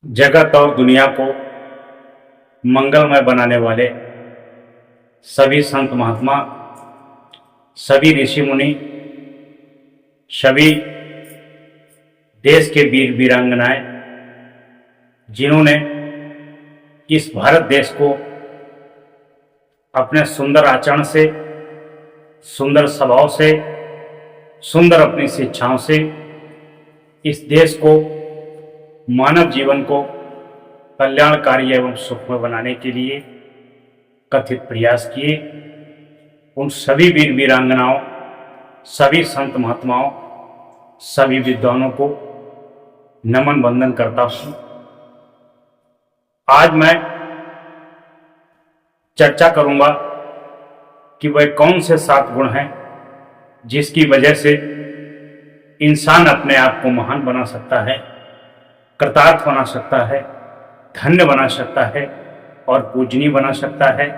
जगत और दुनिया को मंगलमय बनाने वाले सभी संत महात्मा, सभी ऋषि मुनि, सभी देश के वीर वीरांगनाएं, जिन्होंने इस भारत देश को अपने सुंदर आचरण से, सुंदर स्वभाव से, सुंदर अपनी शिक्षाओं से इस देश को, मानव जीवन को कल्याणकारी एवं सुखमय बनाने के लिए कथित प्रयास किए। उन सभी वीर वीरांगनाओं, सभी संत महात्माओं, सभी विद्वानों को नमन वंदन करता हूं। आज मैं चर्चा करूंगा कि वह कौन से 7 गुण हैं जिसकी वजह से इंसान अपने आप को महान बना सकता है, कृतार्थ बना सकता है, धन्य बना सकता है और पूजनीय बना सकता है।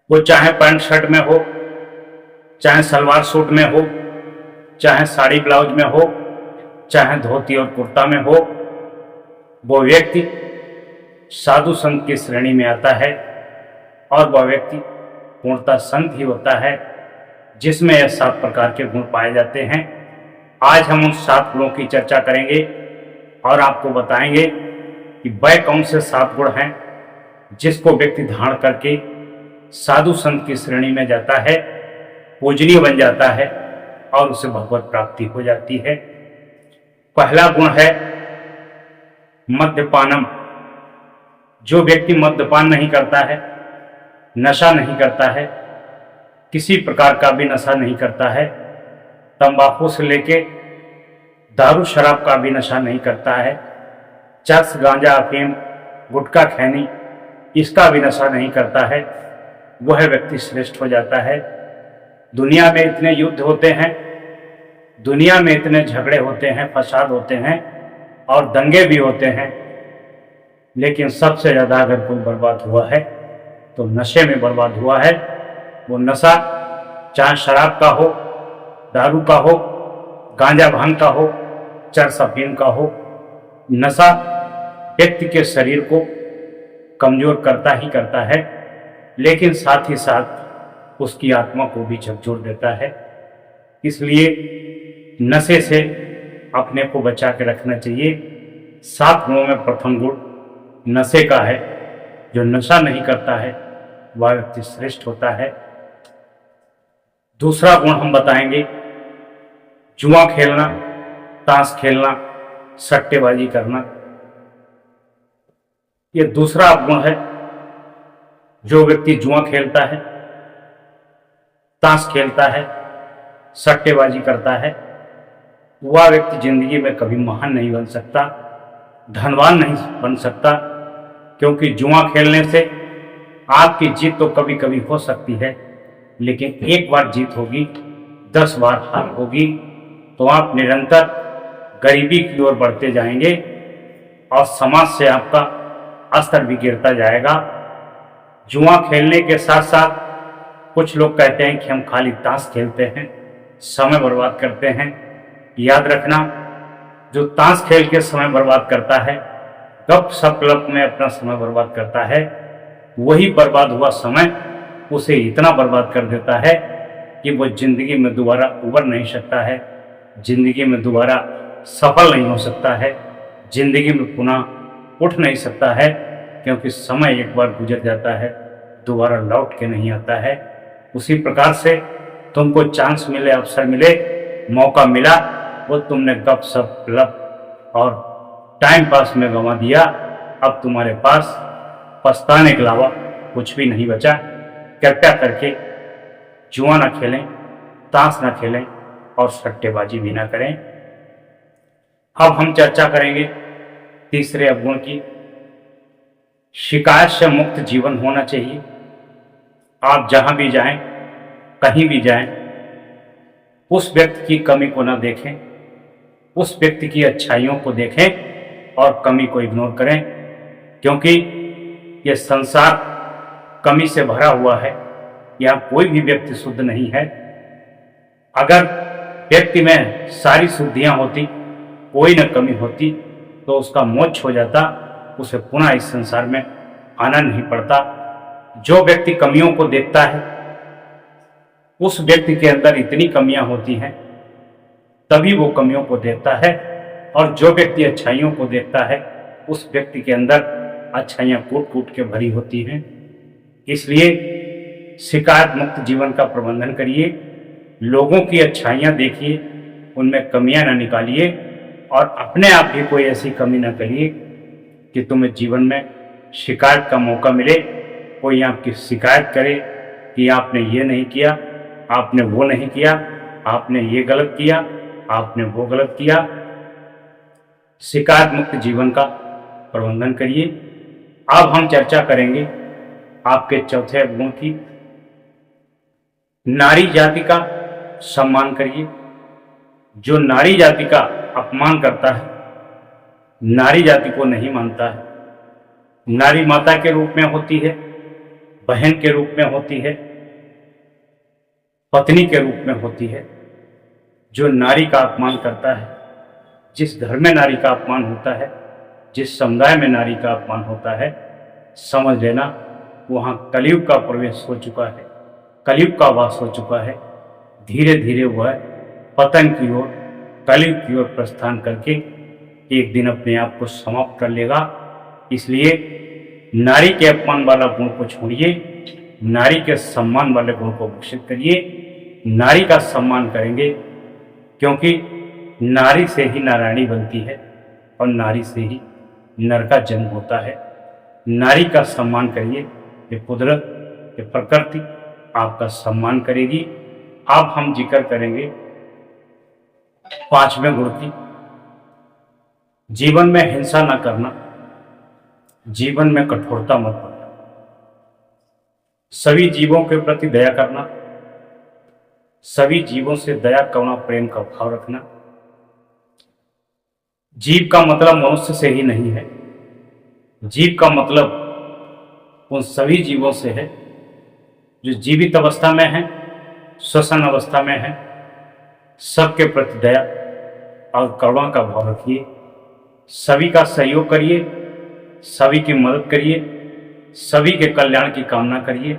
वो चाहे पैंट शर्ट में हो, चाहे सलवार सूट में हो, चाहे साड़ी ब्लाउज में हो, चाहे धोती और कुर्ता में हो, वो व्यक्ति साधु संत की श्रेणी में आता है और वह व्यक्ति पूर्णतः संत ही होता है जिसमें यह 7 प्रकार के गुण पाए जाते हैं। आज हम उन 7 गुणों की चर्चा करेंगे और आपको बताएंगे कि वह कौन से 7 गुण हैं जिसको व्यक्ति धारण करके साधु संत की श्रेणी में जाता है, पूजनीय बन जाता है और उसे भगवत प्राप्ति हो जाती है। पहला गुण है मद्यपानम। जो व्यक्ति मद्यपान नहीं करता है, नशा नहीं करता है, किसी प्रकार का भी नशा नहीं करता है, तंबाकू से लेके दारू शराब का भी नशा नहीं करता है, चरस गांजा अफीम गुटखा खैनी इसका भी नशा नहीं करता है, वह व्यक्ति श्रेष्ठ हो जाता है। दुनिया में इतने युद्ध होते हैं, दुनिया में इतने झगड़े होते हैं, फसाद होते हैं और दंगे भी होते हैं, लेकिन सबसे ज़्यादा अगर कोई बर्बाद हुआ है तो नशे में बर्बाद हुआ है। वो नशा चाहे शराब का हो, दारू का हो, गांजा भांग का हो, चरस अफीम का हो, नशा व्यक्ति के शरीर को कमजोर करता ही करता है, लेकिन साथ ही साथ उसकी आत्मा को भी झकझोर देता है। इसलिए नशे से अपने को बचा के रखना चाहिए। 7 गुणों में प्रथम गुण नशे का है। जो नशा नहीं करता है वह व्यक्ति श्रेष्ठ होता है। दूसरा गुण हम बताएंगे जुआ खेलना, ताश खेलना, सट्टेबाजी करना। ये दूसरा गुण है। जो व्यक्ति जुआ खेलता है, ताश खेलता है, सट्टेबाजी करता है, वह व्यक्ति जिंदगी में कभी महान नहीं बन सकता, धनवान नहीं बन सकता, क्योंकि जुआ खेलने से आपकी जीत तो कभी कभी हो सकती है, लेकिन एक बार जीत होगी, 10 बार हार होगी, तो आप निरंतर गरीबी की ओर बढ़ते जाएंगे और समाज से आपका स्तर भी गिरता जाएगा। जुआ खेलने के साथ साथ कुछ लोग कहते हैं कि हम खाली ताश खेलते हैं, समय बर्बाद करते हैं। याद रखना, जो ताश खेल के समय बर्बाद करता है, गप सप लप में अपना समय बर्बाद करता है, वही बर्बाद हुआ समय उसे इतना बर्बाद कर देता है कि वो जिंदगी में दोबारा उबर नहीं सकता है, जिंदगी में दोबारा सफल नहीं हो सकता है, जिंदगी में पुनः उठ नहीं सकता है, क्योंकि समय एक बार गुजर जाता है, दोबारा लौट के नहीं आता है। उसी प्रकार से तुमको चांस मिले, अवसर मिले, मौका मिला, वो तुमने गप सप लप और टाइम पास में गंवा दिया। अब तुम्हारे पास पछताने के अलावा कुछ भी नहीं बचा। कृपया करके जुआ ना खेलें, ताश ना खेलें और सट्टेबाजी भी ना करें। अब हम चर्चा करेंगे तीसरे अवगुण की। शिकायत से मुक्त जीवन होना चाहिए। आप जहां भी जाएं, कहीं भी जाएं, उस व्यक्ति की कमी को ना देखें, उस व्यक्ति की अच्छाइयों को देखें और कमी को इग्नोर करें, क्योंकि यह संसार कमी से भरा हुआ है। यहाँ कोई भी व्यक्ति शुद्ध नहीं है। अगर व्यक्ति में सारी शुद्धियां होती, कोई न कमी होती, तो उसका मोक्ष हो जाता, उसे पुनः इस संसार में आना नहीं पड़ता। जो व्यक्ति कमियों को देखता है उस व्यक्ति के अंदर इतनी कमियां होती हैं, तभी वो कमियों को देखता है। और जो व्यक्ति अच्छाइयों को देखता है उस व्यक्ति के अंदर अच्छाइयां कूट कूट के भरी होती हैं। इसलिए शिकायत मुक्त जीवन का प्रबंधन करिए, लोगों की अच्छाइयां देखिए, उनमें कमियां ना निकालिए और अपने आप भी कोई ऐसी कमी ना करिए कि तुम्हें जीवन में शिकायत का मौका मिले। कोई आपकी शिकायत करे कि आपने ये नहीं किया, आपने वो नहीं किया, आपने ये गलत किया, आपने वो गलत किया। शिकायत मुक्त जीवन का प्रबंधन करिए। अब हम चर्चा करेंगे आपके चौथे गुण की। नारी जाति का सम्मान करिए। जो नारी जाति का अपमान करता है, नारी जाति को नहीं मानता है, नारी माता के रूप में होती है, बहन के रूप में होती है, पत्नी के रूप में होती है। जो नारी का अपमान करता है, जिस घर में नारी का अपमान होता है, जिस समुदाय में नारी का अपमान होता है, समझ लेना वहाँ कलयुग का प्रवेश हो चुका है, कलयुग का वास हो चुका है। धीरे धीरे वह पतन की ओर, कलयुग की ओर प्रस्थान करके एक दिन अपने आप को समाप्त कर लेगा। इसलिए नारी के अपमान वाला गुण को छोड़िए, नारी के सम्मान वाले गुण को विकसित करिए। नारी का सम्मान करेंगे क्योंकि नारी से ही नारायणी बनती है और नारी से ही नर का जन्म होता है। नारी का सम्मान करिए, ये कुदरत, ये प्रकृति आपका सम्मान करेगी। अब हम जिक्र करेंगे पांचवें गुण की। जीवन में हिंसा न करना, जीवन में कठोरता मत करना, सभी जीवों के प्रति दया करना, सभी जीवों से दया करुणा प्रेम का भाव रखना। जीव का मतलब मनुष्य से ही नहीं है, जीव का मतलब उन सभी जीवों से है जो जीवित अवस्था में है, श्वसन अवस्था में है। सबके प्रति दया और करुणा का भाव रखिए, सभी का सहयोग करिए, सभी की मदद करिए, सभी के कल्याण की कामना करिए।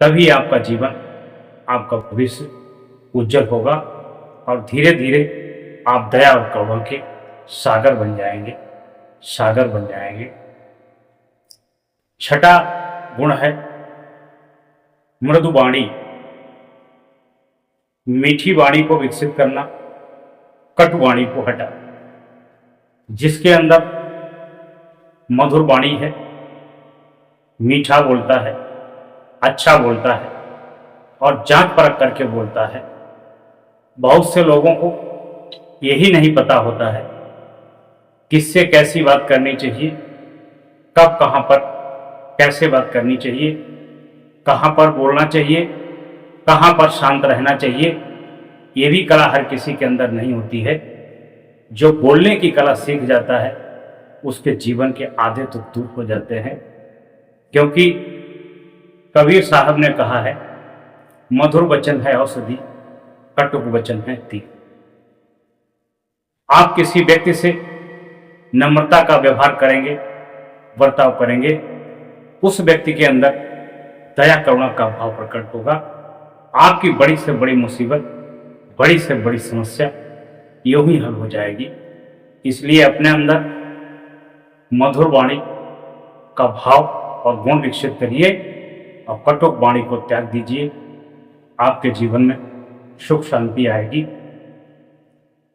तभी आपका जीवन, आपका भविष्य उज्जवल होगा और धीरे धीरे आप दया और करुणा के सागर बन जाएंगे, सागर बन जाएंगे। छठा गुण है मृदु वाणी। मीठी वाणी को विकसित करना, कटु वाणी को हटा। जिसके अंदर मधुर वाणी है, मीठा बोलता है, अच्छा बोलता है और जांच परख करके बोलता है। बहुत से लोगों को यही नहीं पता होता है किससे कैसी बात करनी चाहिए, कब कहाँ पर कैसे बात करनी चाहिए, कहाँ पर बोलना चाहिए, कहाँ पर शांत रहना चाहिए। ये भी कला हर किसी के अंदर नहीं होती है। जो बोलने की कला सीख जाता है उसके जीवन के आधे तो दूर हो जाते हैं, क्योंकि कबीर साहब ने कहा है, मधुर वचन है औषधि, कटुक वचन है तीर। आप किसी व्यक्ति से नम्रता का व्यवहार करेंगे, बर्ताव करेंगे, उस व्यक्ति के अंदर दया करुणा का भाव प्रकट होगा। आपकी बड़ी से बड़ी मुसीबत, बड़ी से बड़ी समस्या यूं ही हल हो जाएगी। इसलिए अपने अंदर मधुर वाणी का भाव और गुण विकसित करिए और कटुक वाणी को त्याग दीजिए। आपके जीवन में सुख शांति आएगी।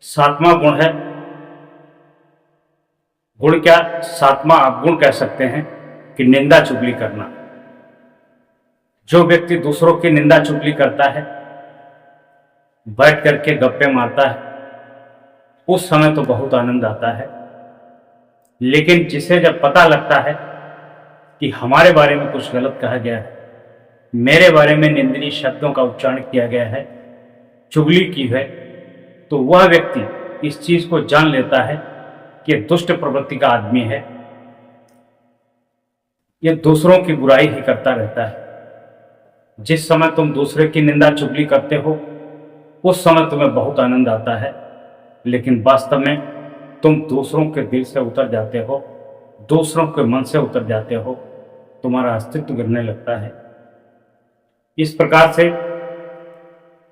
सातवां गुण है, गुण क्या, सातवां आप गुण कह सकते हैं कि निंदा चुगली करना। जो व्यक्ति दूसरों की निंदा चुगली करता है, बैठ करके गप्पे मारता है, उस समय तो बहुत आनंद आता है। लेकिन जिसे जब पता लगता है कि हमारे बारे में कुछ गलत कहा गया है, मेरे बारे में निंदनीय शब्दों का उच्चारण किया गया है, चुगली की है, तो वह व्यक्ति इस चीज को जान लेता है कि यह दुष्ट प्रवृत्ति का आदमी है, यह दूसरों की बुराई ही करता रहता है। जिस समय तुम दूसरे की निंदा चुगली करते हो उस समय तुम्हें बहुत आनंद आता है, लेकिन वास्तव में तुम दूसरों के दिल से उतर जाते हो, दूसरों के मन से उतर जाते हो, तुम्हारा अस्तित्व गिरने लगता है। इस प्रकार से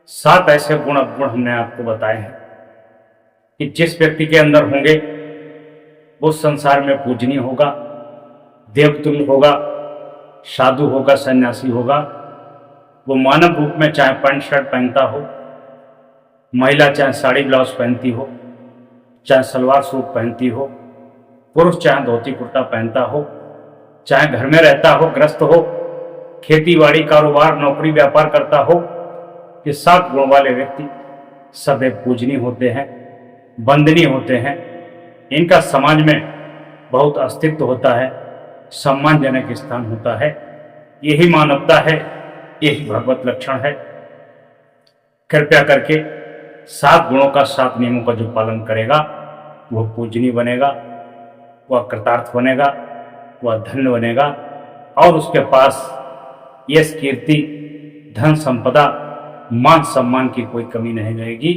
7 ऐसे गुण अवगुण हमने आपको बताए हैं कि जिस व्यक्ति के अंदर होंगे वो संसार में पूजनीय होगा, देवतुल्य होगा, साधु होगा, सन्यासी होगा। वो मानव रूप में चाहे पैंट शर्ट पहनता हो, महिला चाहे साड़ी ब्लाउज पहनती हो, चाहे सलवार सूट पहनती हो, पुरुष चाहे धोती कुर्ता पहनता हो, चाहे घर में रहता हो, गृहस्थ हो, खेती बाड़ी कारोबार नौकरी व्यापार करता हो, ये 7 गुण वाले व्यक्ति सदैव पूजनीय होते हैं, वंदनीय होते हैं। इनका समाज में बहुत अस्तित्व होता है, सम्मानजनक स्थान होता है। यही मानवता है, यही भगवत लक्षण है। कृपया करके 7 गुणों का 7 नियमों का जो पालन करेगा वह पूजनीय बनेगा, वह कृतार्थ बनेगा, वह धन्य बनेगा और उसके पास यश कीर्ति धन संपदा मान सम्मान की कोई कमी नहीं रहेगी।